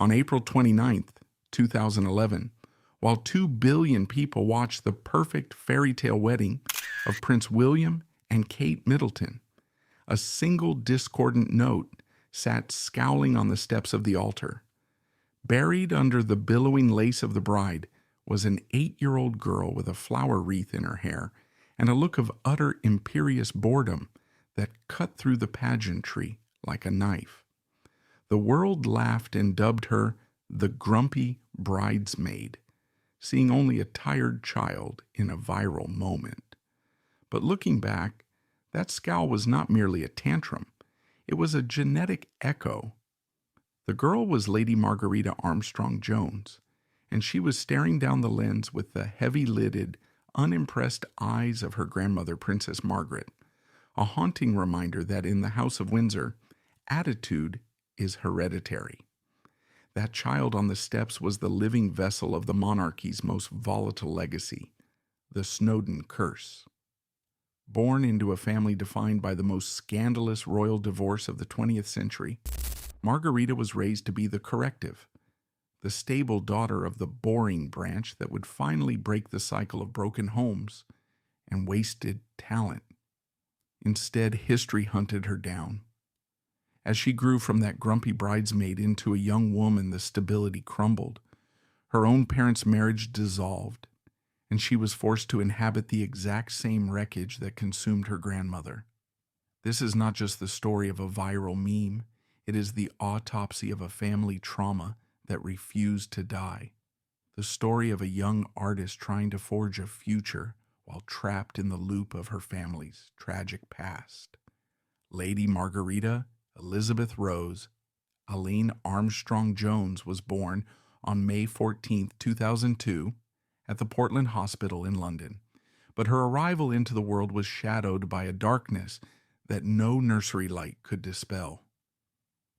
On April 29th, 2011, while 2 billion people watched the perfect fairy tale wedding of Prince William and Kate Middleton, a single discordant note sat scowling on the steps of the altar. Buried under the billowing lace of the bride was an 8-year-old girl with a flower wreath in her hair and a look of utter imperious boredom that cut through the pageantry like a knife. The world laughed and dubbed her the grumpy bridesmaid, seeing only a tired child in a viral moment. But looking back, that scowl was not merely a tantrum. It was a genetic echo. The girl was Lady Margarita Armstrong Jones, and she was staring down the lens with the heavy-lidded, unimpressed eyes of her grandmother, Princess Margaret, a haunting reminder that in the House of Windsor, attitude is hereditary. That child on the steps was the living vessel of the monarchy's most volatile legacy, the Snowdon curse. Born into a family defined by the most scandalous royal divorce of the 20th century, Margarita was raised to be the corrective, the stable daughter of the boring branch that would finally break the cycle of broken homes and wasted talent. Instead, history hunted her down. As she grew from that grumpy bridesmaid into a young woman, the stability crumbled. Her own parents' marriage dissolved, and she was forced to inhabit the exact same wreckage that consumed her grandmother. This is not just the story of a viral meme. It is the autopsy of a family trauma that refused to die. The story of a young artist trying to forge a future while trapped in the loop of her family's tragic past. Lady Margarita Elizabeth Rose Aline Armstrong Jones was born on May 14, 2002, at the Portland Hospital in London, but her arrival into the world was shadowed by a darkness that no nursery light could dispel.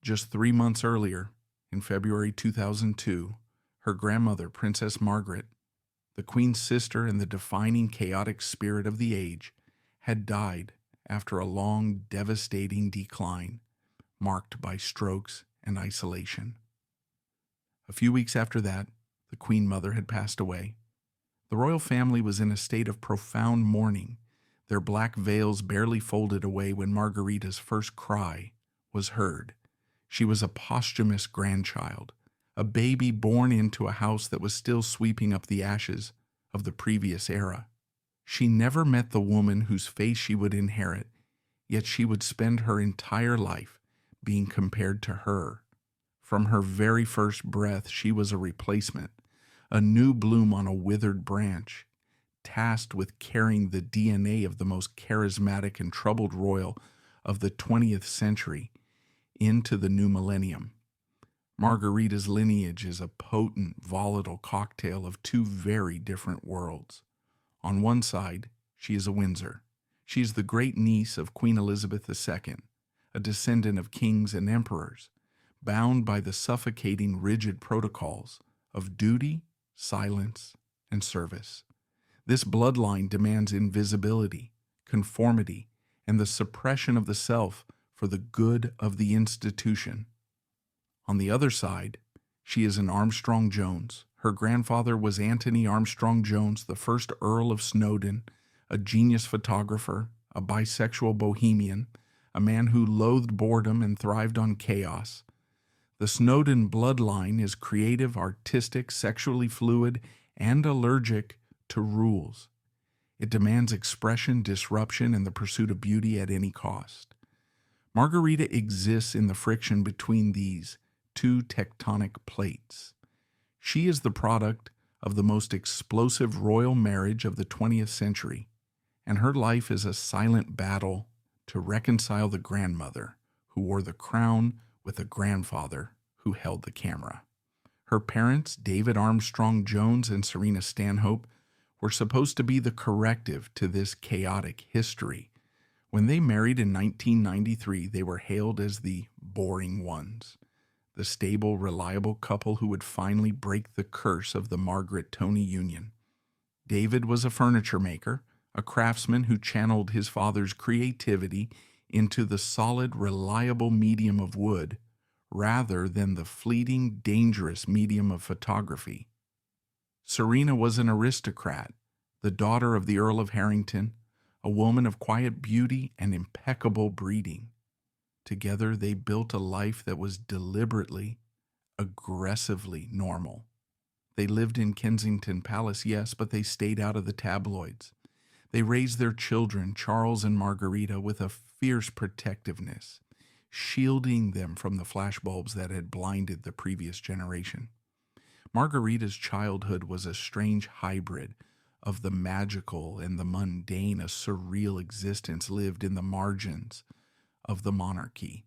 Just 3 months earlier, in February 2002, her grandmother, Princess Margaret, the Queen's sister and the defining chaotic spirit of the age, had died after a long, devastating decline, marked by strokes and isolation. A few weeks after that, the Queen Mother had passed away. The royal family was in a state of profound mourning, their black veils barely folded away when Margarita's first cry was heard. She was a posthumous grandchild, a baby born into a house that was still sweeping up the ashes of the previous era. She never met the woman whose face she would inherit, yet she would spend her entire life being compared to her. From her very first breath, she was a replacement, a new bloom on a withered branch, tasked with carrying the DNA of the most charismatic and troubled royal of the 20th century into the new millennium. Margarita's lineage is a potent, volatile cocktail of two very different worlds. On one side, she is a Windsor. She is the great niece of Queen Elizabeth II, a descendant of kings and emperors, bound by the suffocating, rigid protocols of duty, silence, and service. This bloodline demands invisibility, conformity, and the suppression of the self for the good of the institution. On the other side, she is an Armstrong Jones. Her grandfather was Anthony Armstrong Jones, the first Earl of Snowdon, a genius photographer, a bisexual bohemian, a man who loathed boredom and thrived on chaos. The Snowdon bloodline is creative, artistic, sexually fluid, and allergic to rules. It demands expression, disruption, and the pursuit of beauty at any cost. Margarita exists in the friction between these two tectonic plates. She is the product of the most explosive royal marriage of the 20th century, and her life is a silent battle to reconcile the grandmother who wore the crown with a grandfather who held the camera. Her parents, David Armstrong Jones and Serena Stanhope, were supposed to be the corrective to this chaotic history. When they married in 1993, they were hailed as the boring ones, the stable, reliable couple who would finally break the curse of the Margaret-Tony union. David was a furniture maker, a craftsman who channeled his father's creativity into the solid, reliable medium of wood, rather than the fleeting, dangerous medium of photography. Serena was an aristocrat, the daughter of the Earl of Harrington, a woman of quiet beauty and impeccable breeding. Together they built a life that was deliberately, aggressively normal. They lived in Kensington Palace, yes, but they stayed out of the tabloids. They raised their children, Charles and Margarita, with a fierce protectiveness, shielding them from the flashbulbs that had blinded the previous generation. Margarita's childhood was a strange hybrid of the magical and the mundane, a surreal existence lived in the margins of the monarchy.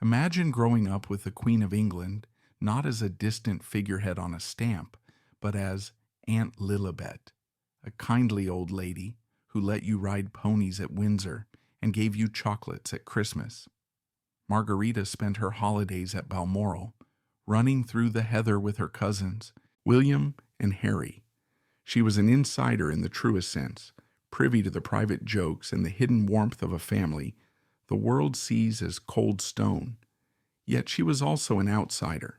Imagine growing up with the Queen of England not as a distant figurehead on a stamp, but as Aunt Lilibet, a kindly old lady who let you ride ponies at Windsor and gave you chocolates at Christmas. Margarita spent her holidays at Balmoral, running through the heather with her cousins, William and Harry. She was an insider in the truest sense, privy to the private jokes and the hidden warmth of a family the world sees as cold stone. Yet she was also an outsider.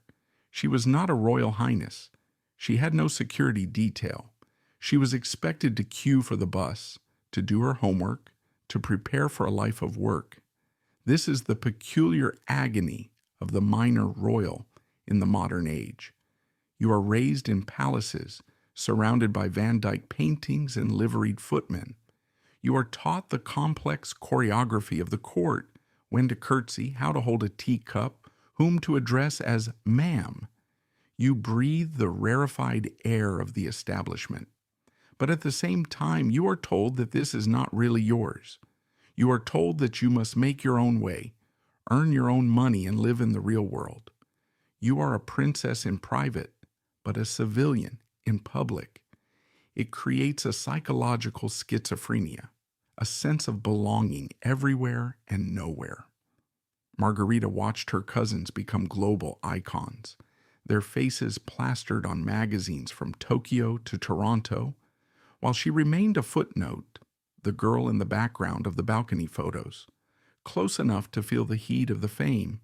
She was not a royal highness. She had no security detail. She was expected to queue for the bus, to do her homework, to prepare for a life of work. This is the peculiar agony of the minor royal in the modern age. You are raised in palaces, surrounded by Van Dyck paintings and liveried footmen. You are taught the complex choreography of the court, when to curtsy, how to hold a teacup, whom to address as ma'am. You breathe the rarefied air of the establishment. But at the same time, you are told that this is not really yours. You are told that you must make your own way, earn your own money, and live in the real world. You are a princess in private, but a civilian in public. It creates a psychological schizophrenia, a sense of belonging everywhere and nowhere. Margarita watched her cousins become global icons, their faces plastered on magazines from Tokyo to Toronto, while she remained a footnote, the girl in the background of the balcony photos, close enough to feel the heat of the fame,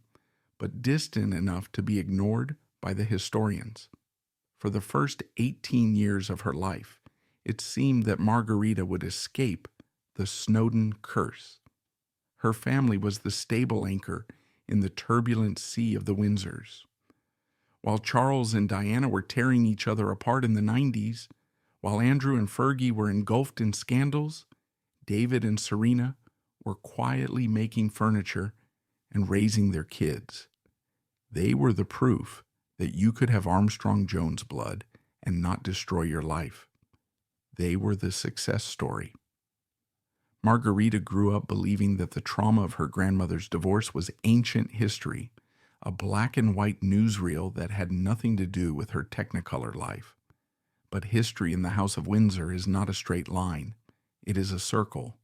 but distant enough to be ignored by the historians. For the first 18 years of her life, it seemed that Margarita would escape the Snowdon curse. Her family was the stable anchor in the turbulent sea of the Windsors. While Charles and Diana were tearing each other apart in the 90s, while Andrew and Fergie were engulfed in scandals, David and Serena were quietly making furniture and raising their kids. They were the proof that you could have Armstrong Jones blood and not destroy your life. They were the success story. Margarita grew up believing that the trauma of her grandmother's divorce was ancient history, a black and white newsreel that had nothing to do with her Technicolor life. But history in the House of Windsor is not a straight line. It is a circle.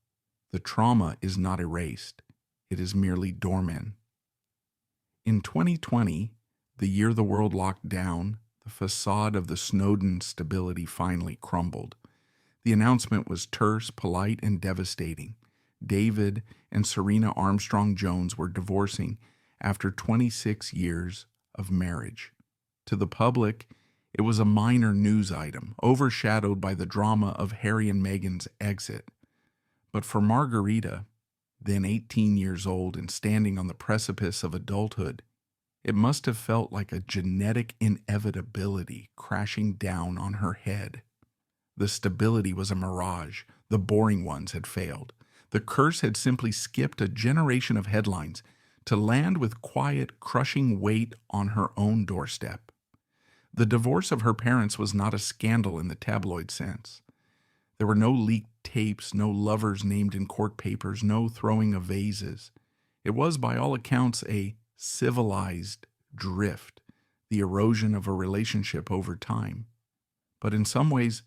The trauma is not erased. It is merely dormant. In 2020, the year the world locked down, the facade of the Snowdon stability finally crumbled. The announcement was terse, polite, and devastating. David and Serena Armstrong Jones were divorcing after 26 years of marriage. To the public, it was a minor news item, overshadowed by the drama of Harry and Meghan's exit. But for Margarita, then 18 years old and standing on the precipice of adulthood, it must have felt like a genetic inevitability crashing down on her head. The stability was a mirage. The boring ones had failed. The curse had simply skipped a generation of headlines to land with quiet, crushing weight on her own doorstep. The divorce of her parents was not a scandal in the tabloid sense. There were no leaked tapes, no lovers named in court papers, no throwing of vases. It was, by all accounts, a civilized drift, the erosion of a relationship over time. But in some ways,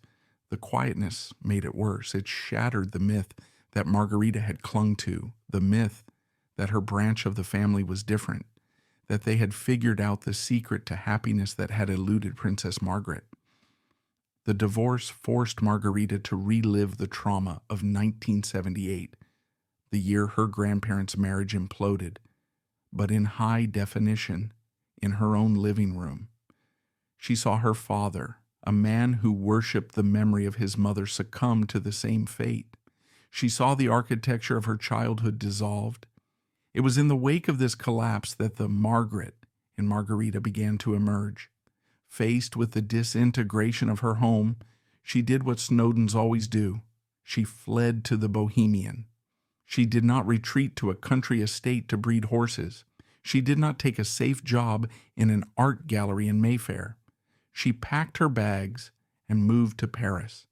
the quietness made it worse. It shattered the myth that Margarita had clung to, the myth that her branch of the family was different, that they had figured out the secret to happiness that had eluded Princess Margaret. The divorce forced Margarita to relive the trauma of 1978, the year her grandparents' marriage imploded, but in high definition, in her own living room. She saw her father, a man who worshipped the memory of his mother, succumb to the same fate. She saw the architecture of her childhood dissolved. It was in the wake of this collapse that the Margaret in Margarita began to emerge. Faced with the disintegration of her home, she did what Snowdons always do. She fled to the Bohemian. She did not retreat to a country estate to breed horses. She did not take a safe job in an art gallery in Mayfair. She packed her bags and moved to Paris.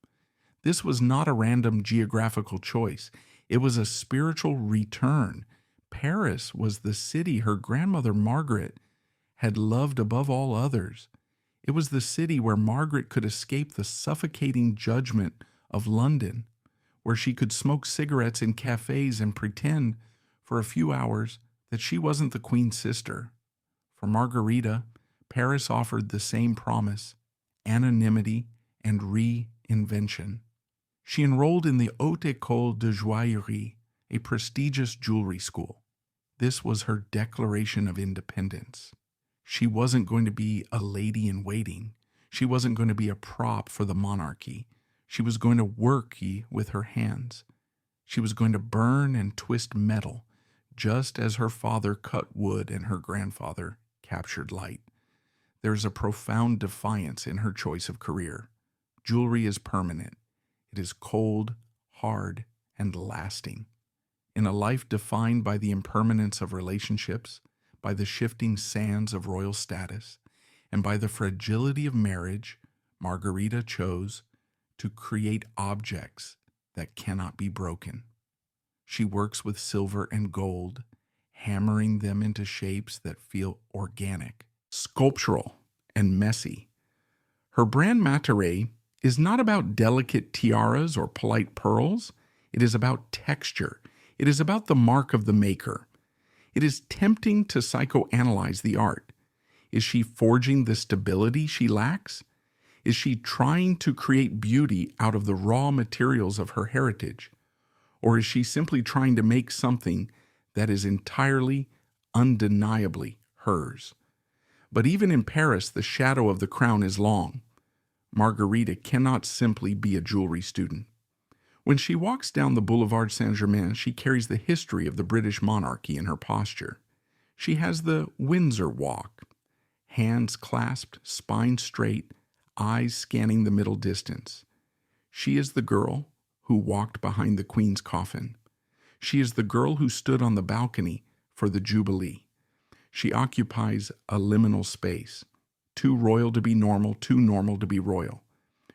This was not a random geographical choice. It was a spiritual return. Paris was the city her grandmother Margaret had loved above all others. It was the city where Margaret could escape the suffocating judgment of London, where she could smoke cigarettes in cafes and pretend for a few hours that she wasn't the Queen's sister. For Margarita, Paris offered the same promise: anonymity and reinvention. She enrolled in the Haute École de Joaillerie, a prestigious jewelry school. This was her declaration of independence. She wasn't going to be a lady in waiting. She wasn't going to be a prop for the monarchy. She was going to work with her hands. She was going to burn and twist metal, just as her father cut wood and her grandfather captured light. There's a profound defiance in her choice of career. Jewelry is permanent. It is cold, hard, and lasting. In a life defined by the impermanence of relationships, by the shifting sands of royal status, and by the fragility of marriage, Margarita chose to create objects that cannot be broken. She works with silver and gold, hammering them into shapes that feel organic, sculptural, and messy. Her brand Matiere is not about delicate tiaras or polite pearls. It is about texture. It is about the mark of the maker. It is tempting to psychoanalyze the art. Is she forging the stability she lacks? Is she trying to create beauty out of the raw materials of her heritage? Or is she simply trying to make something that is entirely, undeniably hers? But even in Paris, the shadow of the crown is long. Margarita cannot simply be a jewelry student. When she walks down the Boulevard Saint-Germain, she carries the history of the British monarchy in her posture. She has the Windsor walk, hands clasped, spine straight, eyes scanning the middle distance. She is the girl who walked behind the Queen's coffin. She is the girl who stood on the balcony for the Jubilee. She occupies a liminal space, too royal to be normal, too normal to be royal.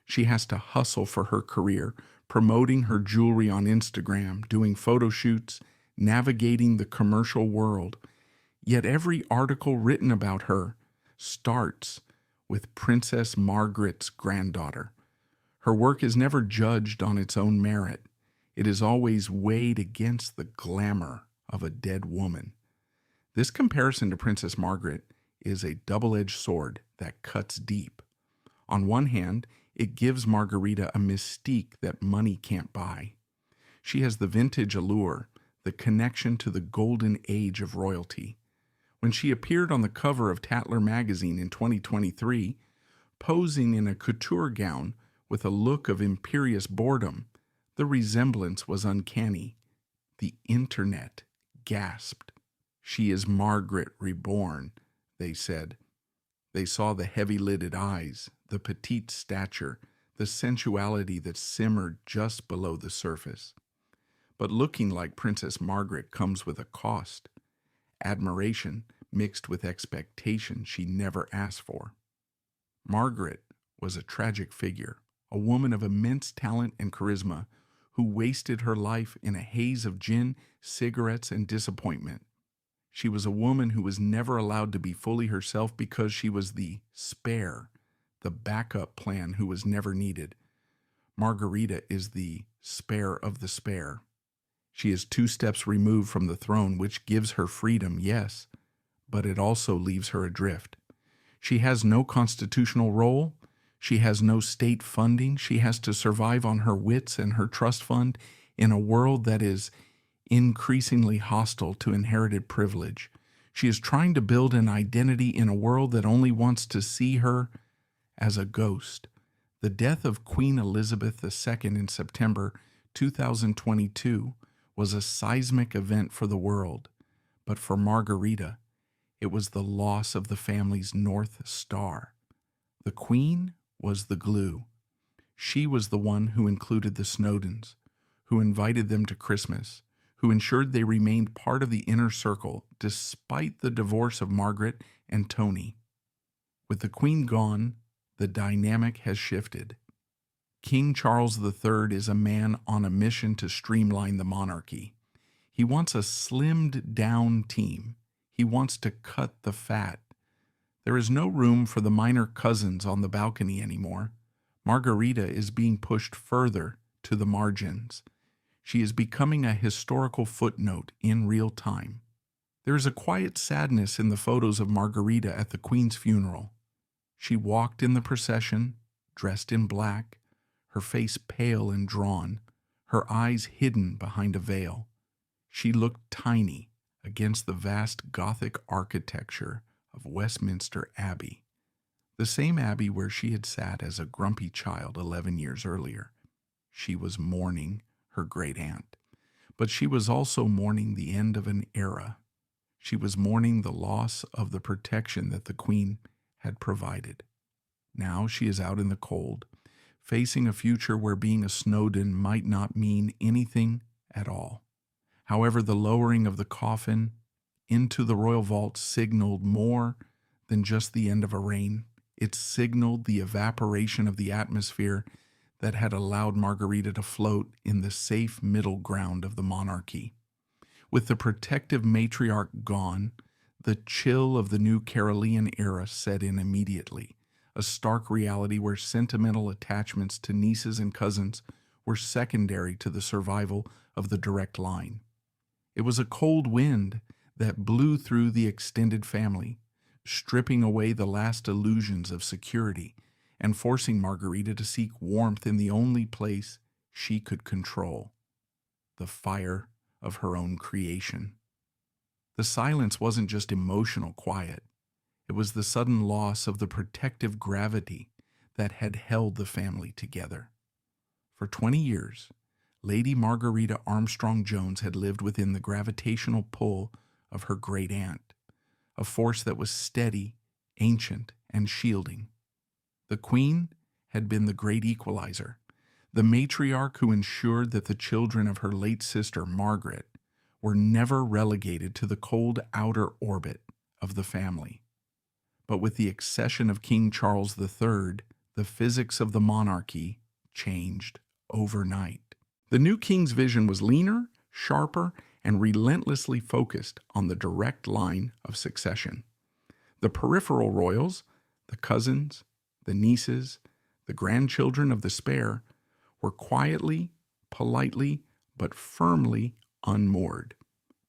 She has to hustle for her career, promoting her jewelry on Instagram, doing photo shoots, navigating the commercial world. Yet every article written about her starts with Princess Margaret's granddaughter. Her work is never judged on its own merit. It is always weighed against the glamour of a dead woman. This comparison to Princess Margaret is a double-edged sword that cuts deep. On one hand, it gives Margarita a mystique that money can't buy. She has the vintage allure, the connection to the golden age of royalty. When she appeared on the cover of Tatler magazine in 2023, posing in a couture gown with a look of imperious boredom, the resemblance was uncanny. The internet gasped. "She is Margaret reborn," they said. They saw the heavy-lidded eyes, the petite stature, the sensuality that simmered just below the surface. But looking like Princess Margaret comes with a cost. Admiration mixed with expectation she never asked for. Margaret was a tragic figure, a woman of immense talent and charisma who wasted her life in a haze of gin, cigarettes, and disappointment. She was a woman who was never allowed to be fully herself because she was the spare, the backup plan who was never needed. Margarita is the spare of the spare. She is 2 steps removed from the throne, which gives her freedom, yes, but it also leaves her adrift. She has no constitutional role. She has no state funding. She has to survive on her wits and her trust fund in a world that is increasingly hostile to inherited privilege. She is trying to build an identity in a world that only wants to see her as a ghost. The death of Queen Elizabeth II in September 2022 was a seismic event for the world, but for Margarita, it was the loss of the family's North Star. The Queen was the glue. She was the one who included the Snowdons, who invited them to Christmas, who ensured they remained part of the inner circle despite the divorce of Margaret and Tony. With the Queen gone, the dynamic has shifted. King Charles III is a man on a mission to streamline the monarchy. He wants a slimmed-down team. He wants to cut the fat. There is no room for the minor cousins on the balcony anymore. Margarita is being pushed further to the margins. She is becoming a historical footnote in real time. There is a quiet sadness in the photos of Margarita at the Queen's funeral. She walked in the procession, dressed in black, her face pale and drawn, her eyes hidden behind a veil. She looked tiny against the vast Gothic architecture of Westminster Abbey, the same abbey where she had sat as a grumpy child 11 years earlier. She was mourning her great-aunt, but she was also mourning the end of an era. She was mourning the loss of the protection that the Queen had provided. Now she is out in the cold, facing a future where being a Snowdon might not mean anything at all. However, the lowering of the coffin into the royal vault signaled more than just the end of a reign. It signaled the evaporation of the atmosphere that had allowed Margarita to float in the safe middle ground of the monarchy. With the protective matriarch gone, the chill of the new Carolean era set in immediately, a stark reality where sentimental attachments to nieces and cousins were secondary to the survival of the direct line. It was a cold wind that blew through the extended family, stripping away the last illusions of security and forcing Margarita to seek warmth in the only place she could control, the fire of her own creation. The silence wasn't just emotional quiet. It was the sudden loss of the protective gravity that had held the family together. For 20 years, Lady Margarita Armstrong Jones had lived within the gravitational pull of her great-aunt, a force that was steady, ancient, and shielding. The Queen had been the great equalizer, the matriarch who ensured that the children of her late sister Margaret were never relegated to the cold outer orbit of the family. But with the accession of King Charles III, the physics of the monarchy changed overnight. The new king's vision was leaner, sharper, and relentlessly focused on the direct line of succession. The peripheral royals, the cousins, the nieces, the grandchildren of the spare, were quietly, politely, but firmly unmoored.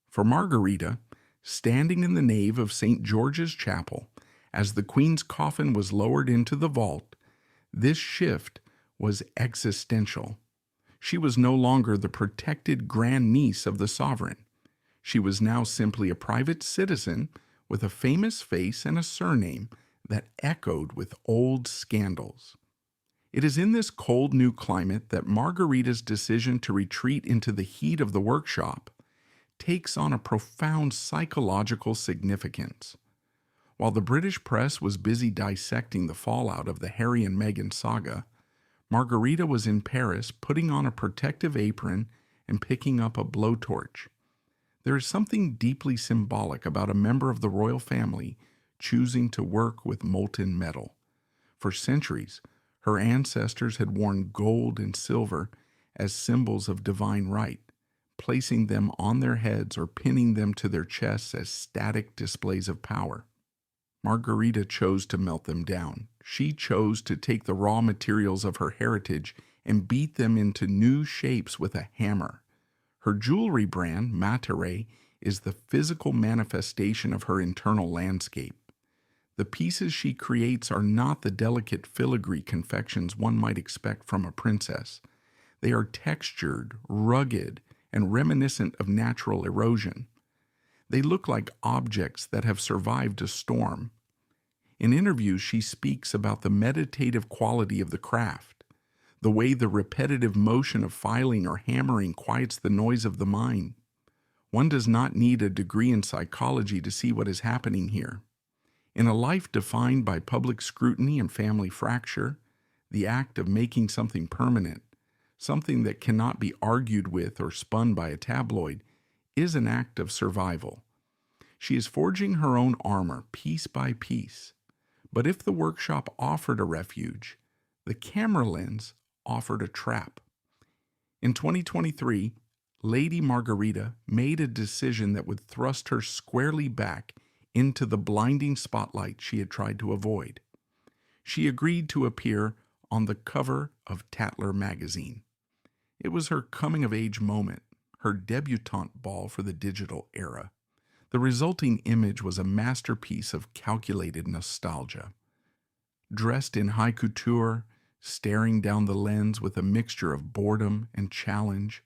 For Margarita, standing in the nave of St. George's Chapel, as the Queen's coffin was lowered into the vault, this shift was existential. She was no longer the protected grandniece of the sovereign. She was now simply a private citizen with a famous face and a surname that echoed with old scandals. It is in this cold new climate that Margarita's decision to retreat into the heat of the workshop takes on a profound psychological significance. While the British press was busy dissecting the fallout of the Harry and Meghan saga, Margarita was in Paris putting on a protective apron and picking up a blowtorch. There is something deeply symbolic about a member of the royal family choosing to work with molten metal. For centuries, her ancestors had worn gold and silver as symbols of divine right, placing them on their heads or pinning them to their chests as static displays of power. Margarita chose to melt them down. She chose to take the raw materials of her heritage and beat them into new shapes with a hammer. Her jewelry brand, Materay, is the physical manifestation of her internal landscape. The pieces she creates are not the delicate filigree confections one might expect from a princess. They are textured, rugged, and reminiscent of natural erosion. They look like objects that have survived a storm. In interviews, she speaks about the meditative quality of the craft, the way the repetitive motion of filing or hammering quiets the noise of the mind. One does not need a degree in psychology to see what is happening here. In a life defined by public scrutiny and family fracture, the act of making something permanent, something that cannot be argued with or spun by a tabloid, is an act of survival. She is forging her own armor piece by piece. But if the workshop offered a refuge, the camera lens offered a trap. In 2023, Lady Margarita made a decision that would thrust her squarely back into the blinding spotlight she had tried to avoid. She agreed to appear on the cover of Tatler magazine. It was her coming-of-age moment, her debutante ball for the digital era. The resulting image was a masterpiece of calculated nostalgia. Dressed in high couture, staring down the lens with a mixture of boredom and challenge,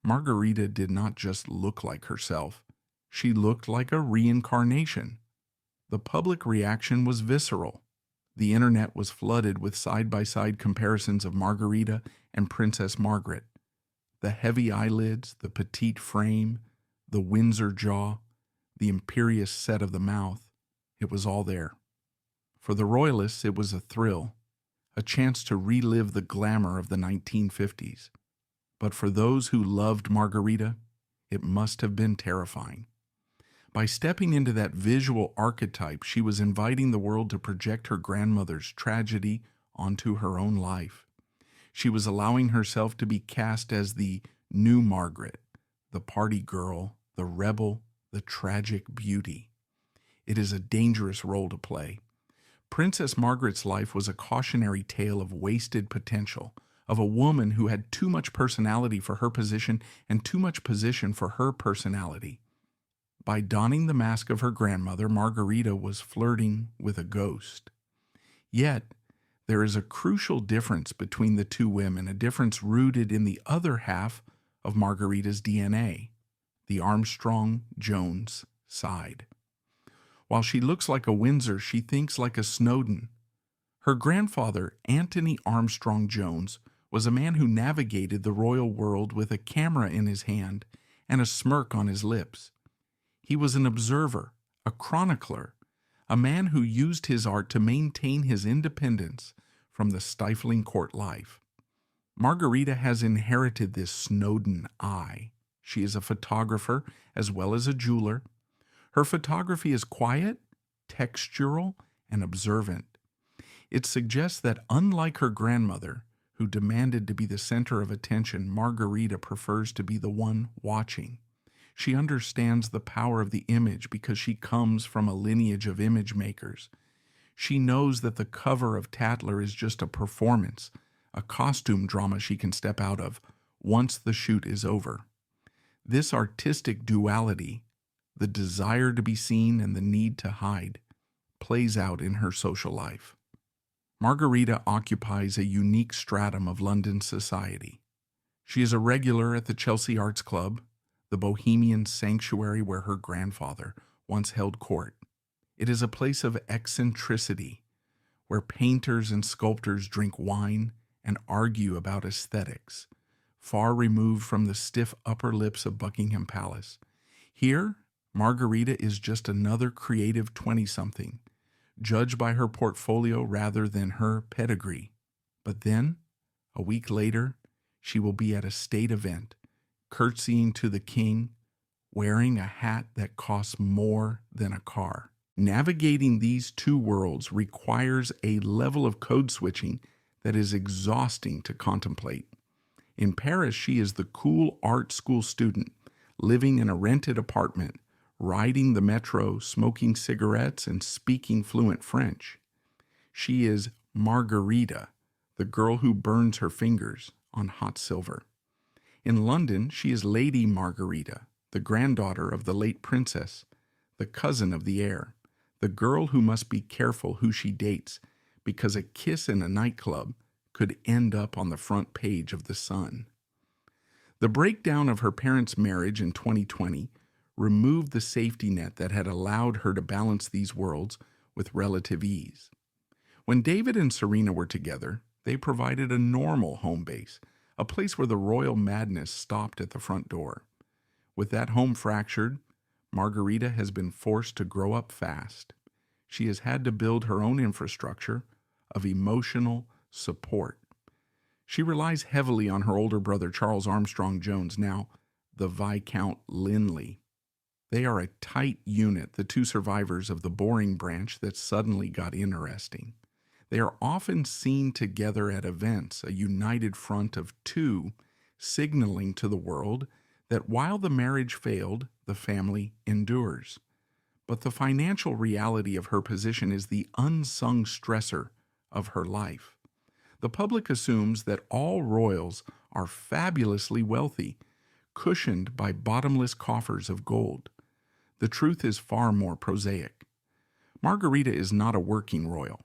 Margarita did not just look like herself. She looked like a reincarnation. The public reaction was visceral. The internet was flooded with side-by-side comparisons of Margarita and Princess Margaret. The heavy eyelids, the petite frame, the Windsor jaw, the imperious set of the mouth, it was all there. For the royalists, it was a thrill, a chance to relive the glamour of the 1950s. But for those who loved Margarita, it must have been terrifying. By stepping into that visual archetype, she was inviting the world to project her grandmother's tragedy onto her own life. She was allowing herself to be cast as the new Margaret, the party girl, the rebel, the tragic beauty. It is a dangerous role to play. Princess Margaret's life was a cautionary tale of wasted potential, of a woman who had too much personality for her position and too much position for her personality. By donning the mask of her grandmother, Margarita was flirting with a ghost. Yet, there is a crucial difference between the two women, a difference rooted in the other half of Margarita's DNA, the Armstrong Jones side. While she looks like a Windsor, she thinks like a Snowdon. Her grandfather, Anthony Armstrong Jones, was a man who navigated the royal world with a camera in his hand and a smirk on his lips. He was an observer, a chronicler, a man who used his art to maintain his independence from the stifling court life. Margarita has inherited this Snowdon eye. She is a photographer as well as a jeweler. Her photography is quiet, textural, and observant. It suggests that unlike her grandmother, who demanded to be the center of attention, Margarita prefers to be the one watching. She understands the power of the image because she comes from a lineage of image makers. She knows that the cover of Tatler is just a performance, a costume drama she can step out of once the shoot is over. This artistic duality, the desire to be seen and the need to hide, plays out in her social life. Margarita occupies a unique stratum of London society. She is a regular at the Chelsea Arts Club, the bohemian sanctuary where her grandfather once held court. It is a place of eccentricity, where painters and sculptors drink wine and argue about aesthetics, far removed from the stiff upper lips of Buckingham Palace. Here, Margarita is just another creative 20-something, judged by her portfolio rather than her pedigree. But then, a week later, she will be at a state event, curtsying to the king, wearing a hat that costs more than a car. Navigating these two worlds requires a level of code switching that is exhausting to contemplate. In Paris, she is the cool art school student, living in a rented apartment, riding the metro, smoking cigarettes, and speaking fluent French. She is Margarita, the girl who burns her fingers on hot silver. In London, she is Lady Margarita, the granddaughter of the late princess, the cousin of the heir, the girl who must be careful who she dates, because a kiss in a nightclub could end up on the front page of The Sun. The breakdown of her parents' marriage in 2020 removed the safety net that had allowed her to balance these worlds with relative ease. When David and Serena were together, they provided a normal home base, a place where the royal madness stopped at the front door. With that home fractured, Margarita has been forced to grow up fast. She has had to build her own infrastructure of emotional support. She relies heavily on her older brother Charles Armstrong Jones, now the Viscount Linley. They are a tight unit, the two survivors of the boring branch that suddenly got interesting. They are often seen together at events, a united front of two, signaling to the world that while the marriage failed, the family endures. But the financial reality of her position is the unsung stressor of her life. The public assumes that all royals are fabulously wealthy, cushioned by bottomless coffers of gold. The truth is far more prosaic. Margarita is not a working royal.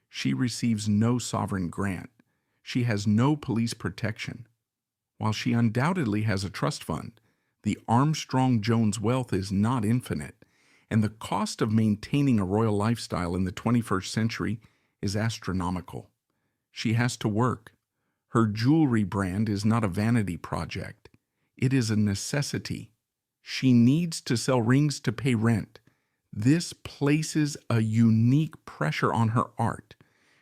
She receives no sovereign grant. She has no police protection. While she undoubtedly has a trust fund, the Armstrong Jones wealth is not infinite, and the cost of maintaining a royal lifestyle in the 21st century is astronomical. She has to work. Her jewelry brand is not a vanity project. It is a necessity. She needs to sell rings to pay rent. This places a unique pressure on her art.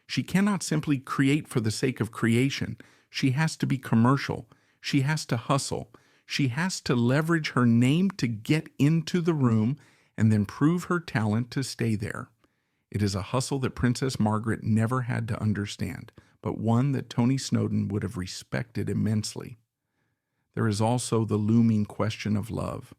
She cannot simply create for the sake of creation. She has to be commercial. She has to hustle. She has to leverage her name to get into the room and then prove her talent to stay there. It is a hustle that Princess Margaret never had to understand, but one that Tony Snowdon would have respected immensely. There is also the looming question of love.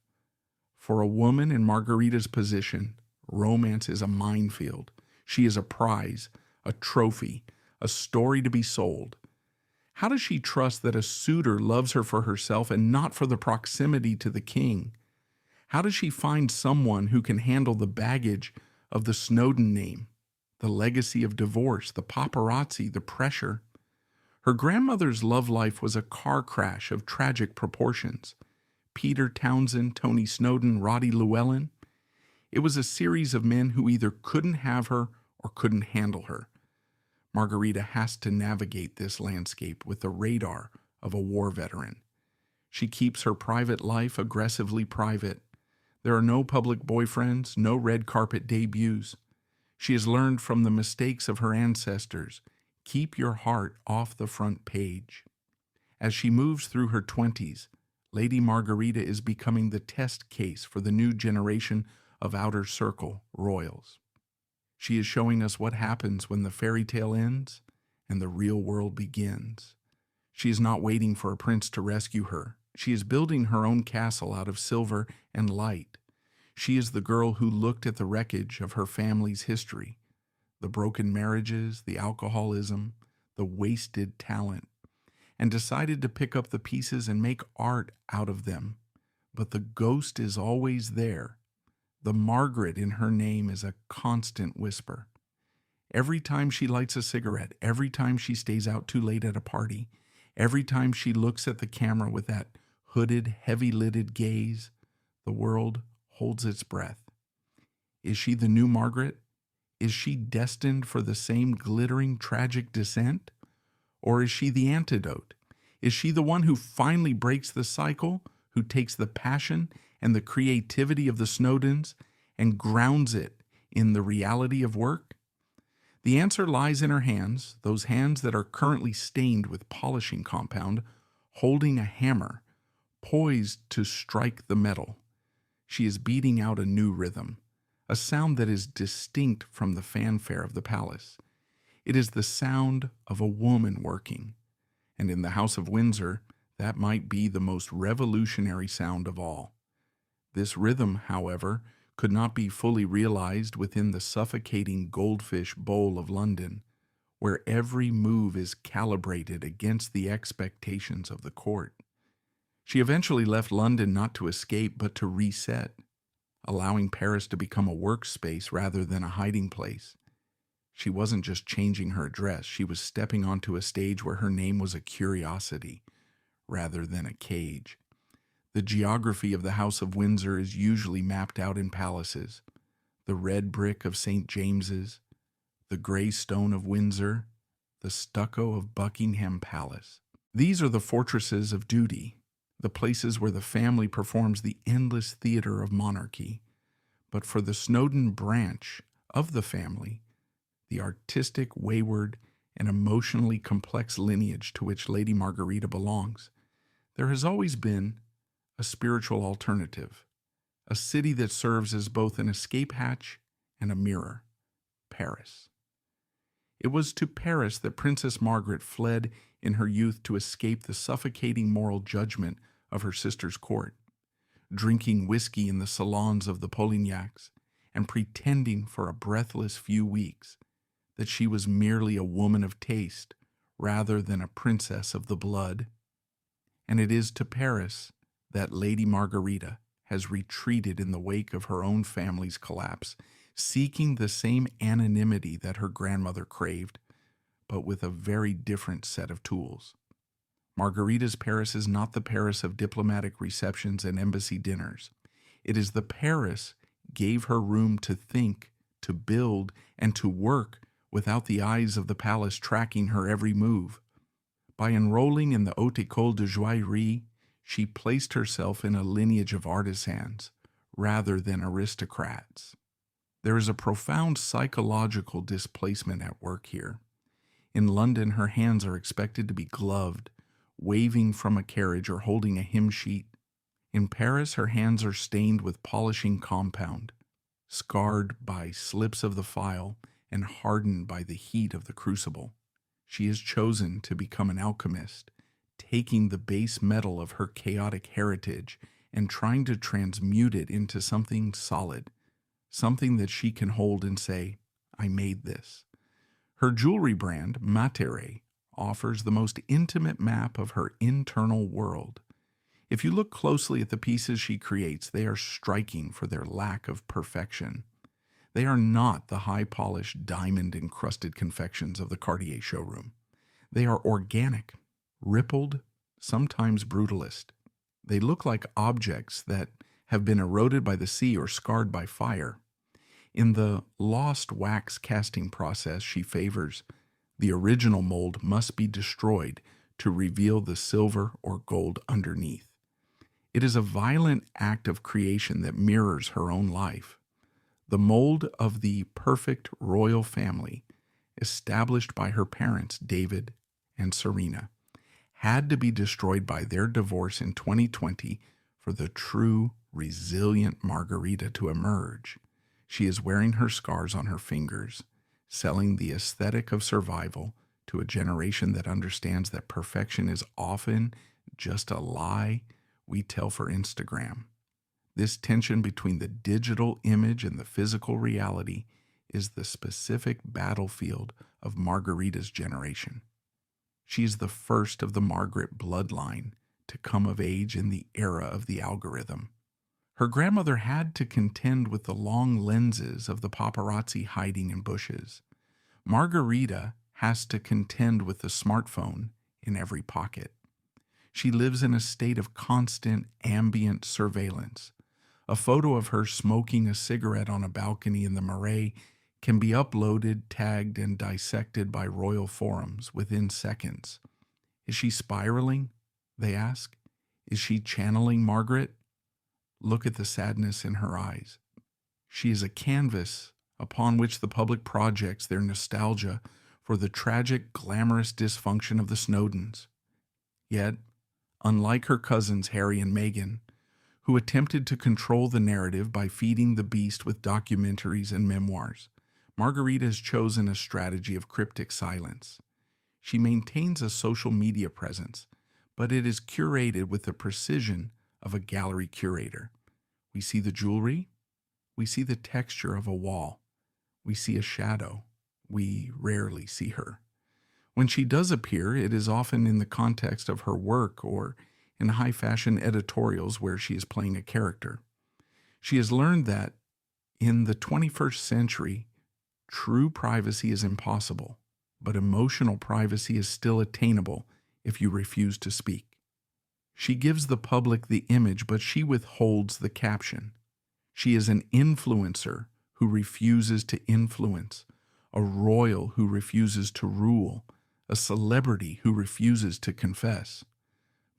For a woman in Margarita's position, romance is a minefield. She is a prize, a trophy, a story to be sold. How does she trust that a suitor loves her for herself and not for the proximity to the king? How does she find someone who can handle the baggage of the Snowdon name, the legacy of divorce, the paparazzi, the pressure? Her grandmother's love life was a car crash of tragic proportions. Peter Townsend, Tony Snowdon, Roddy Llewellyn. It was a series of men who either couldn't have her or couldn't handle her. Margarita has to navigate this landscape with the radar of a war veteran. She keeps her private life aggressively private. There are no public boyfriends, no red carpet debuts. She has learned from the mistakes of her ancestors. Keep your heart off the front page. As she moves through her 20s, Lady Margarita is becoming the test case for the new generation of outer circle royals. She is showing us what happens when the fairy tale ends and the real world begins. She is not waiting for a prince to rescue her. She is building her own castle out of silver and light. She is the girl who looked at the wreckage of her family's history, the broken marriages, the alcoholism, the wasted talent, and decided to pick up the pieces and make art out of them. But the ghost is always there. The Margaret in her name is a constant whisper. Every time she lights a cigarette, every time she stays out too late at a party, every time she looks at the camera with that hooded, heavy-lidded gaze, the world holds its breath. Is she the new Margaret? Is she destined for the same glittering, tragic descent? Or is she the antidote? Is she the one who finally breaks the cycle, who takes the passion and the creativity of the Snowdons and grounds it in the reality of work? The answer lies in her hands, those hands that are currently stained with polishing compound, holding a hammer, poised to strike the metal. She is beating out a new rhythm, a sound that is distinct from the fanfare of the palace. It is the sound of a woman working, and in the House of Windsor, that might be the most revolutionary sound of all. This rhythm, however, could not be fully realized within the suffocating goldfish bowl of London, where every move is calibrated against the expectations of the court. She eventually left London not to escape but to reset, allowing Paris to become a workspace rather than a hiding place. She wasn't just changing her address, she was stepping onto a stage where her name was a curiosity rather than a cage. The geography of the House of Windsor is usually mapped out in palaces: the red brick of St. James's, the gray stone of Windsor, the stucco of Buckingham Palace. These are the fortresses of duty, the places where the family performs the endless theater of monarchy. But for the Snowdon branch of the family, the artistic, wayward, and emotionally complex lineage to which Lady Margarita belongs, there has always been a spiritual alternative, a city that serves as both an escape hatch and a mirror: Paris. It was to Paris that Princess Margaret fled in her youth to escape the suffocating moral judgment of her sister's court, drinking whiskey in the salons of the Polignacs and pretending for a breathless few weeks that she was merely a woman of taste rather than a princess of the blood. And it is to Paris that Lady Margarita has retreated in the wake of her own family's collapse, seeking the same anonymity that her grandmother craved, but with a very different set of tools. Margarita's Paris is not the Paris of diplomatic receptions and embassy dinners. It is the Paris gave her room to think, to build, and to work without the eyes of the palace tracking her every move. By enrolling in the Haute École de Joaillerie, she placed herself in a lineage of artisans rather than aristocrats. There is a profound psychological displacement at work here. In London, her hands are expected to be gloved, waving from a carriage or holding a hymn sheet. In Paris, her hands are stained with polishing compound, scarred by slips of the file and hardened by the heat of the crucible. She has chosen to become an alchemist, taking the base metal of her chaotic heritage and trying to transmute it into something solid, something that she can hold and say, "I made this." Her jewelry brand, Matere, offers the most intimate map of her internal world. If you look closely at the pieces she creates, they are striking for their lack of perfection. They are not the high-polished, diamond-encrusted confections of the Cartier showroom. They are organic, rippled, sometimes brutalist. They look like objects that have been eroded by the sea or scarred by fire. In the lost wax casting process she favors, the original mold must be destroyed to reveal the silver or gold underneath. It is a violent act of creation that mirrors her own life. The mold of the perfect royal family, established by her parents, David and Serena, had to be destroyed by their divorce in 2020 for the true, resilient Margarita to emerge. She is wearing her scars on her fingers, selling the aesthetic of survival to a generation that understands that perfection is often just a lie we tell for Instagram. This tension between the digital image and the physical reality is the specific battlefield of Margarita's generation. She is the first of the Margaret bloodline to come of age in the era of the algorithm. Her grandmother had to contend with the long lenses of the paparazzi hiding in bushes. Margarita has to contend with the smartphone in every pocket. She lives in a state of constant ambient surveillance. A photo of her smoking a cigarette on a balcony in the Marais can be uploaded, tagged, and dissected by royal forums within seconds. Is she spiraling? They ask. Is she channeling Margaret? Look at the sadness in her eyes. She is a canvas upon which the public projects their nostalgia for the tragic, glamorous dysfunction of the Snowdons. Yet, unlike her cousins Harry and Meghan, who attempted to control the narrative by feeding the beast with documentaries and memoirs, Margarita has chosen a strategy of cryptic silence. She maintains a social media presence, but it is curated with the precision of a gallery curator. We see the jewelry, we see the texture of a wall, we see a shadow, we rarely see her. When she does appear, it is often in the context of her work or in high-fashion editorials where she is playing a character. She has learned that in the 21st century, true privacy is impossible, but emotional privacy is still attainable if you refuse to speak. She gives the public the image, but she withholds the caption. She is an influencer who refuses to influence, a royal who refuses to rule, a celebrity who refuses to confess.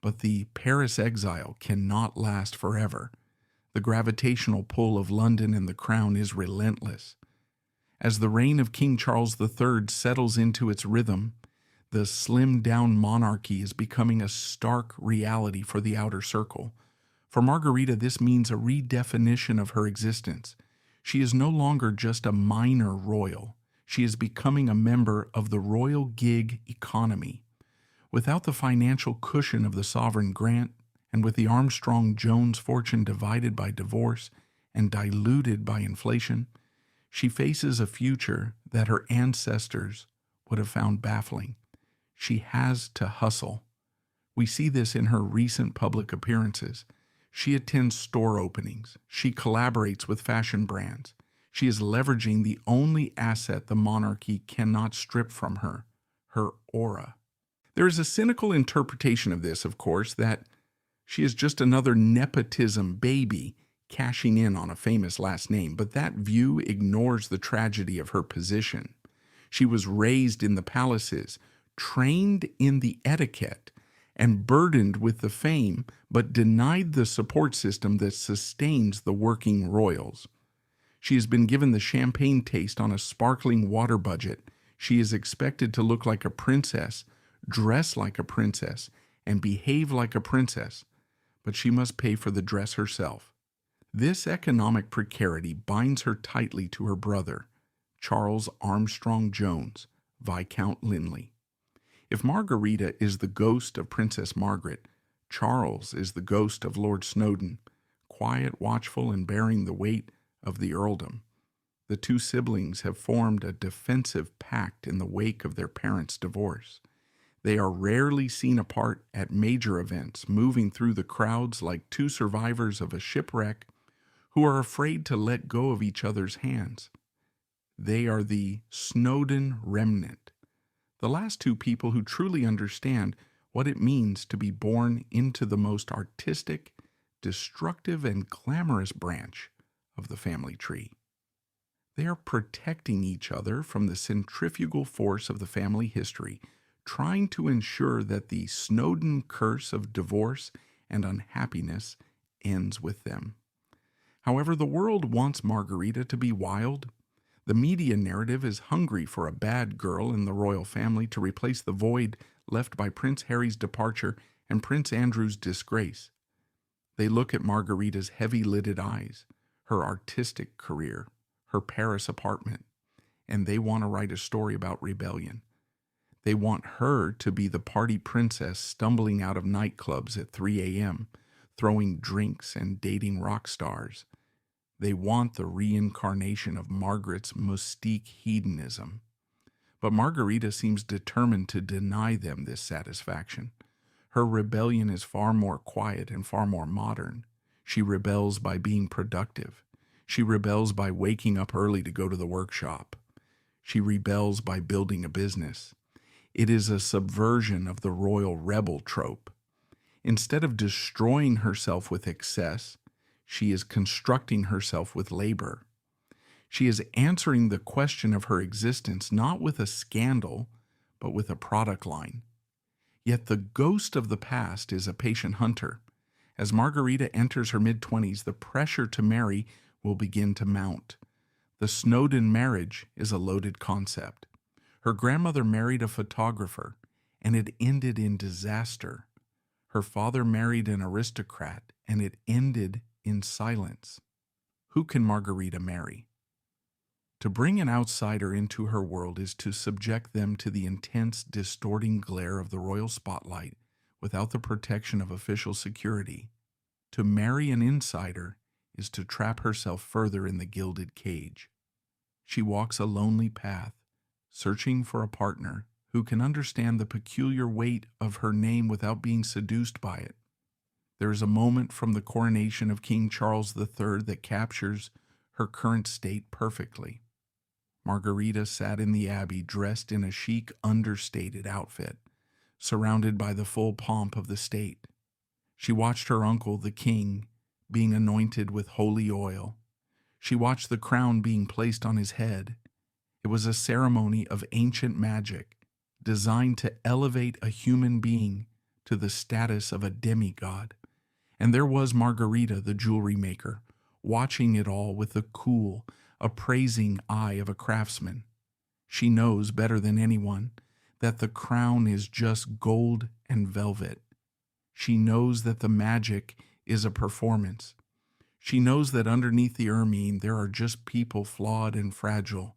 But the Paris exile cannot last forever. The gravitational pull of London and the crown is relentless. As the reign of King Charles III settles into its rhythm, the slimmed-down monarchy is becoming a stark reality for the outer circle. For Margarita, this means a redefinition of her existence. She is no longer just a minor royal. She is becoming a member of the royal gig economy. Without the financial cushion of the sovereign grant, and with the Armstrong Jones fortune divided by divorce and diluted by inflation, she faces a future that her ancestors would have found baffling. She has to hustle. We see this in her recent public appearances. She attends store openings. She collaborates with fashion brands. She is leveraging the only asset the monarchy cannot strip from her, her aura. There is a cynical interpretation of this, of course, that she is just another nepotism baby cashing in on a famous last name, but that view ignores the tragedy of her position. She was raised in the palaces, trained in the etiquette, and burdened with the fame, but denied the support system that sustains the working royals. She has been given the champagne taste on a sparkling water budget. She is expected to look like a princess, dress like a princess, and behave like a princess, but she must pay for the dress herself. This economic precarity binds her tightly to her brother, Charles Armstrong Jones, Viscount Linley. If Margarita is the ghost of Princess Margaret, Charles is the ghost of Lord Snowdon, quiet, watchful, and bearing the weight of the earldom. The two siblings have formed a defensive pact in the wake of their parents' divorce. They are rarely seen apart at major events, moving through the crowds like two survivors of a shipwreck who are afraid to let go of each other's hands. They are the Snowdon remnant, the last two people who truly understand what it means to be born into the most artistic, destructive, and glamorous branch of the family tree. They are protecting each other from the centrifugal force of the family history, trying to ensure that the Snowdon curse of divorce and unhappiness ends with them. However, the world wants Margarita to be wild. The media narrative is hungry for a bad girl in the royal family to replace the void left by Prince Harry's departure and Prince Andrew's disgrace. They look at Margarita's heavy-lidded eyes, her artistic career, her Paris apartment, and they want to write a story about rebellion. They want her to be the party princess stumbling out of nightclubs at 3 a.m., throwing drinks and dating rock stars. They want the reincarnation of Margaret's mystique hedonism. But Margarita seems determined to deny them this satisfaction. Her rebellion is far more quiet and far more modern. She rebels by being productive. She rebels by waking up early to go to the workshop. She rebels by building a business. It is a subversion of the royal rebel trope. Instead of destroying herself with excess, she is constructing herself with labor. She is answering the question of her existence not with a scandal, but with a product line. Yet the ghost of the past is a patient hunter. As Margarita enters her mid-20s, the pressure to marry will begin to mount. The Snowdon marriage is a loaded concept. Her grandmother married a photographer, and it ended in disaster. Her father married an aristocrat, and it ended in silence. Who can Margarita marry? To bring an outsider into her world is to subject them to the intense, distorting glare of the royal spotlight without the protection of official security. To marry an insider is to trap herself further in the gilded cage. She walks a lonely path, searching for a partner who can understand the peculiar weight of her name without being seduced by it. There is a moment from the coronation of King Charles III that captures her current state perfectly. Margarita sat in the abbey dressed in a chic, understated outfit, surrounded by the full pomp of the state. She watched her uncle, the king, being anointed with holy oil. She watched the crown being placed on his head. It was a ceremony of ancient magic designed to elevate a human being to the status of a demigod. And there was Margarita, the jewelry maker, watching it all with the cool, appraising eye of a craftsman. She knows better than anyone that the crown is just gold and velvet. She knows that the magic is a performance. She knows that underneath the ermine there are just people flawed and fragile,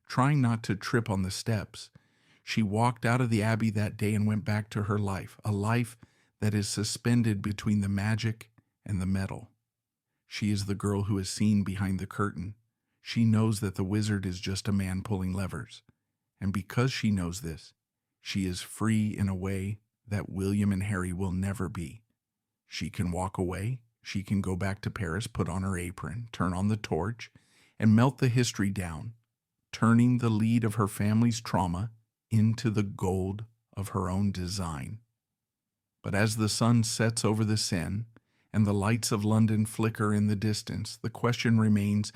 trying not to trip on the steps. She walked out of the abbey that day and went back to her life, a life that is suspended between the magic and the metal. She is the girl who is seen behind the curtain. She knows that the wizard is just a man pulling levers. And because she knows this, she is free in a way that William and Harry will never be. She can walk away. She can go back to Paris, put on her apron, turn on the torch, and melt the history down, turning the lead of her family's trauma into the gold of her own design. But as the sun sets over the Seine and the lights of London flicker in the distance, the question remains,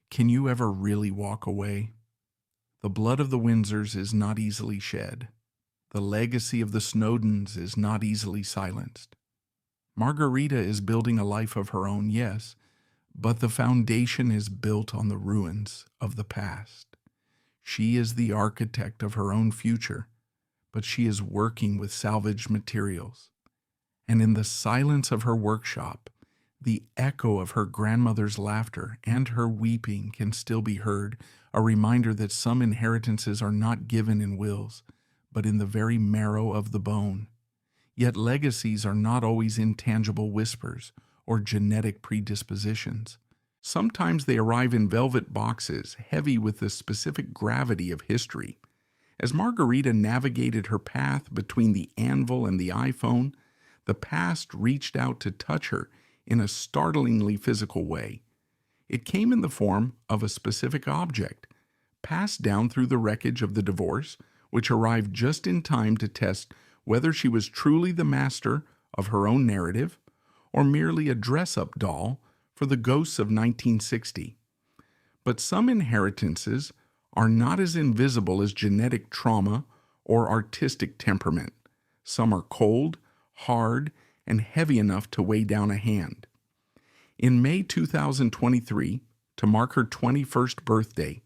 can you ever really walk away? The blood of the Windsors is not easily shed. The legacy of the Snowdons is not easily silenced. Margarita is building a life of her own, yes, but the foundation is built on the ruins of the past. She is the architect of her own future, but she is working with salvaged materials. And in the silence of her workshop, the echo of her grandmother's laughter and her weeping can still be heard, a reminder that some inheritances are not given in wills, but in the very marrow of the bone. Yet legacies are not always intangible whispers or genetic predispositions. Sometimes they arrive in velvet boxes, heavy with the specific gravity of history. As Margarita navigated her path between the anvil and the iPhone, the past reached out to touch her in a startlingly physical way. It came in the form of a specific object, passed down through the wreckage of the divorce, which arrived just in time to test whether she was truly the master of her own narrative or merely a dress-up doll for the ghosts of 1960. But some inheritances are not as invisible as genetic trauma or artistic temperament. Some are cold, hard, and heavy enough to weigh down a hand. In May 2023, to mark her 21st birthday,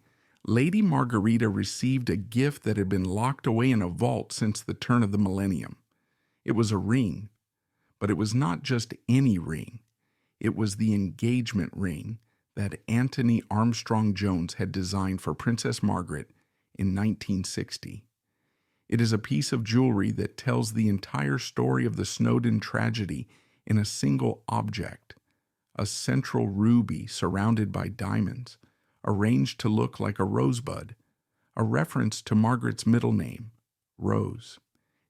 Lady Margarita received a gift that had been locked away in a vault since the turn of the millennium. It was a ring, but it was not just any ring. It was the engagement ring that Margarita Armstrong Jones had designed for Princess Margaret in 1960. It is a piece of jewelry that tells the entire story of the Snowdon tragedy in a single object, a central ruby surrounded by diamonds, arranged to look like a rosebud, a reference to Margaret's middle name, Rose.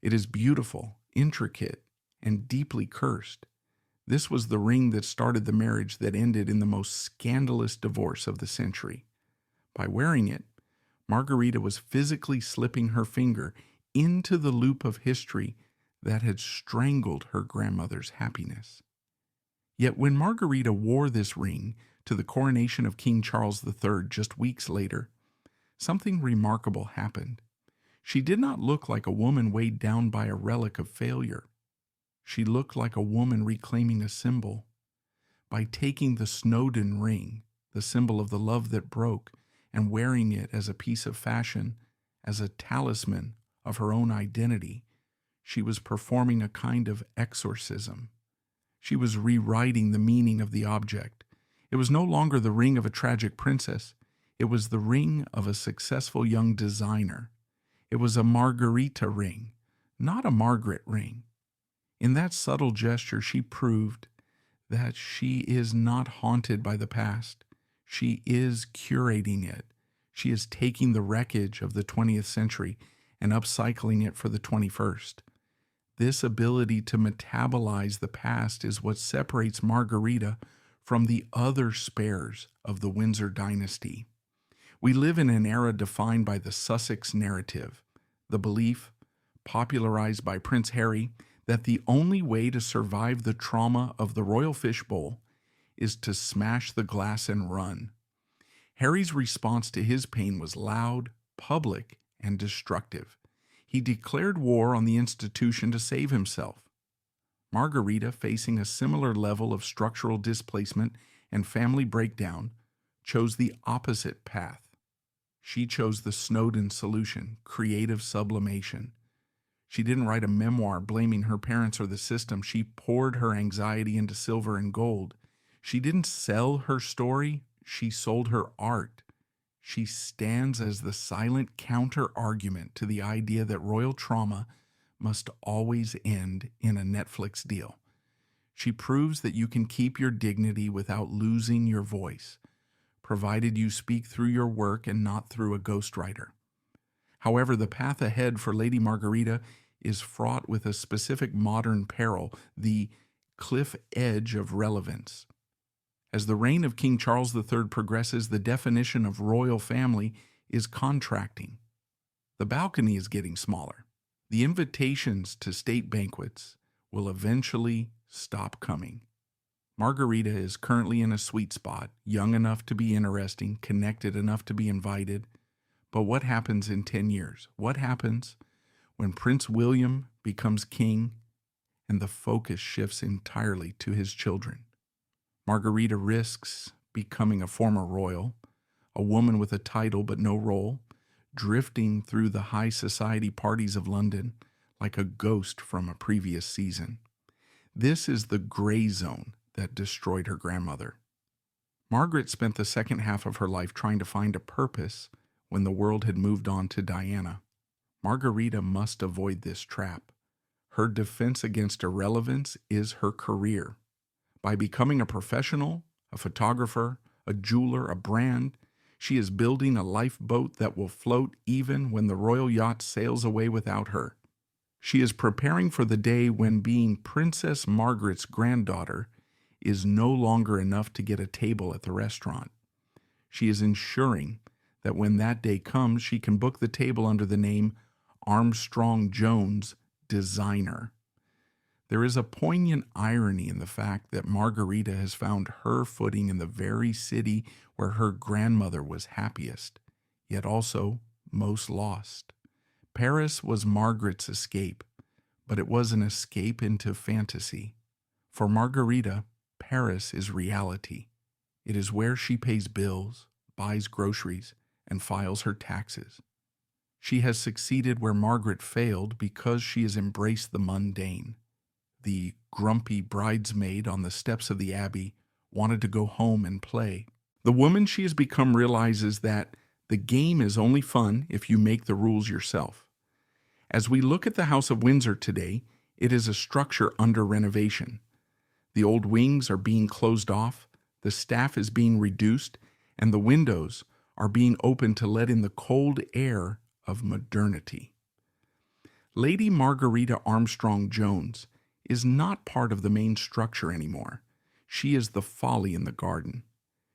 It is beautiful, intricate, and deeply cursed. This was the ring that started the marriage that ended in the most scandalous divorce of the century. By wearing it, Margarita was physically slipping her finger into the loop of history that had strangled her grandmother's happiness. Yet when Margarita wore this ring to the coronation of King Charles III just weeks later, something remarkable happened. She did not look like a woman weighed down by a relic of failure. She looked like a woman reclaiming a symbol. By taking the Snowdon ring, the symbol of the love that broke, and wearing it as a piece of fashion, as a talisman of her own identity, she was performing a kind of exorcism. She was rewriting the meaning of the object. It was no longer the ring of a tragic princess. It was the ring of a successful young designer. It was a Margarita ring, not a Margaret ring. In that subtle gesture, she proved that she is not haunted by the past. She is curating it. She is taking the wreckage of the 20th century and upcycling it for the 21st. This ability to metabolize the past is what separates Margarita from the other spares of the Windsor dynasty. We live in an era defined by the Sussex narrative, the belief, popularized by Prince Harry, that the only way to survive the trauma of the royal fishbowl is to smash the glass and run. Harry's response to his pain was loud, public, and destructive. He declared war on the institution to save himself. Margarita, facing a similar level of structural displacement and family breakdown, chose the opposite path. She chose the Snowdon solution, creative sublimation. She didn't write a memoir blaming her parents or the system. She poured her anxiety into silver and gold. She didn't sell her story. She sold her art. She stands as the silent counter-argument to the idea that royal trauma must always end in a Netflix deal. She proves that you can keep your dignity without losing your voice, provided you speak through your work and not through a ghostwriter. However, the path ahead for Lady Margarita is fraught with a specific modern peril, the cliff edge of relevance. As the reign of King Charles III progresses, the definition of royal family is contracting. The balcony is getting smaller. The invitations to state banquets will eventually stop coming. Margarita is currently in a sweet spot, young enough to be interesting, connected enough to be invited. But what happens in 10 years? What happens when Prince William becomes king and the focus shifts entirely to his children? Margarita risks becoming a former royal, a woman with a title but no role, drifting through the high society parties of London like a ghost from a previous season. This is the gray zone that destroyed her grandmother. Margaret spent the second half of her life trying to find a purpose when the world had moved on to Diana. Margarita must avoid this trap. Her defense against irrelevance is her career. By becoming a professional, a photographer, a jeweler, a brand, she is building a lifeboat that will float even when the royal yacht sails away without her. She is preparing for the day when being Princess Margaret's granddaughter is no longer enough to get a table at the restaurant. She is ensuring that when that day comes, she can book the table under the name Armstrong Jones, designer. There is a poignant irony in the fact that Margarita has found her footing in the very city where her grandmother was happiest, yet also most lost. Paris was Margaret's escape, but it was an escape into fantasy. For Margarita, Paris is reality. It is where she pays bills, buys groceries, and files her taxes. She has succeeded where Margaret failed because she has embraced the mundane. The grumpy bridesmaid on the steps of the Abbey wanted to go home and play. The woman she has become realizes that the game is only fun if you make the rules yourself. As we look at the House of Windsor today, it is a structure under renovation. The old wings are being closed off, the staff is being reduced, and the windows are being opened to let in the cold air of modernity. Lady Margarita Armstrong Jones is not part of the main structure anymore. She is the folly in the garden.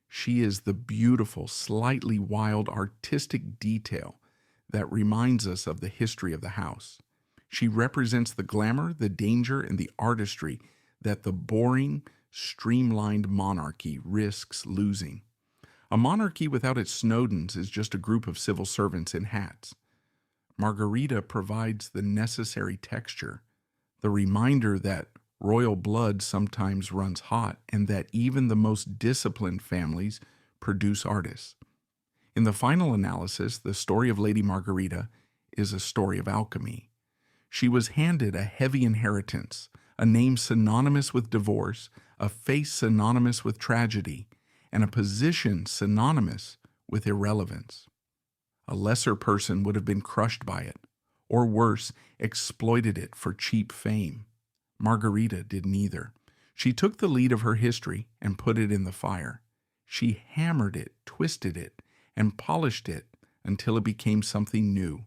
She is the beautiful, slightly wild, artistic detail that reminds us of the history of the house. She represents the glamour, the danger, and the artistry that the boring, streamlined monarchy risks losing. A monarchy without its Snowdons is just a group of civil servants in hats. Margarita provides the necessary texture, the reminder that royal blood sometimes runs hot and that even the most disciplined families produce artists. In the final analysis, the story of Lady Margarita is a story of alchemy. She was handed a heavy inheritance, a name synonymous with divorce, a face synonymous with tragedy, and a position synonymous with irrelevance. A lesser person would have been crushed by it, or worse, exploited it for cheap fame. Margarita did neither. She took the lead of her history and put it in the fire. She hammered it, twisted it, and polished it until it became something new.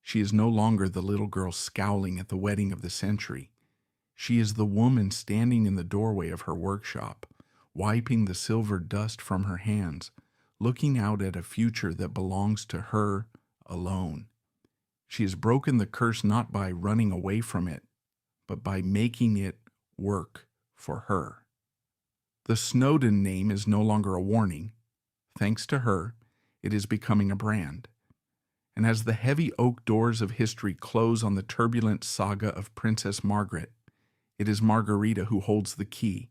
She is no longer the little girl scowling at the wedding of the century. She is the woman standing in the doorway of her workshop, wiping the silver dust from her hands, looking out at a future that belongs to her alone. She has broken the curse not by running away from it, but by making it work for her. The Snowdon name is no longer a warning. Thanks to her, it is becoming a brand. And as the heavy oak doors of history close on the turbulent saga of Princess Margaret, it is Margarita who holds the key,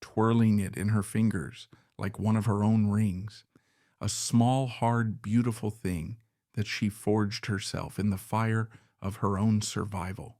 twirling it in her fingers like one of her own rings, a small, hard, beautiful thing that she forged herself in the fire of her own survival.